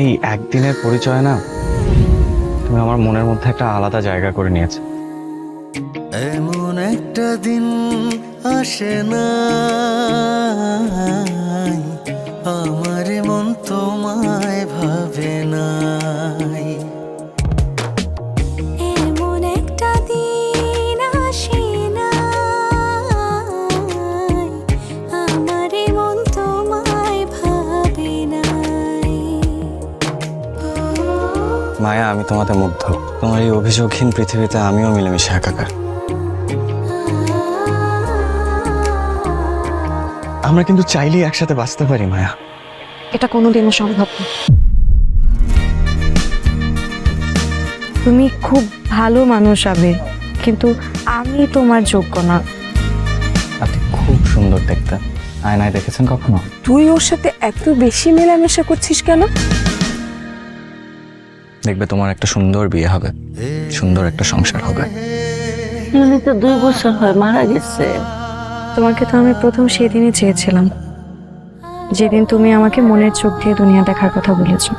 এই একদিনের পরিচয় না তুমি আমার মনের মধ্যে একটা আলাদা জায়গা করে নিয়েছো। এমন একটা দিন আসে না আমার মন তোমায় ভাবে নাই। এমন একটা দিন আসে না আমার মন তোমায় ভাবে নাই। মায়া, আমি তোমাতে মুগ্ধ। তোমার এই অভিযোগহীন পৃথিবীতে আমিও মিলেমিশে একাকার। আমরা কিন্তু চাইলেই একসাথে বাঁচতে পারি মায়া। এটা কোনোদিনও সম্ভব না। তুমি খুব ভালো মানুষ আবির, কিন্তু আমি তোমার যোগ্য না। আপনি খুব সুন্দর দেখতে। আয়নায় দেখেছেন কখনো? তুই ওর সাথে এত বেশি মেলামেশা করছিস কেন? দেখবে তোমার একটা সুন্দর বিয়ে হবে, সুন্দর একটা সংসার হবে। তো 2 বছর হয় মারা গেছে। তোমাকে তো আমি প্রথম সেদিনই চেয়েছিলাম, যেদিন তুমি আমাকে মনের চোখ দিয়ে দুনিয়া দেখার কথা বলেছো।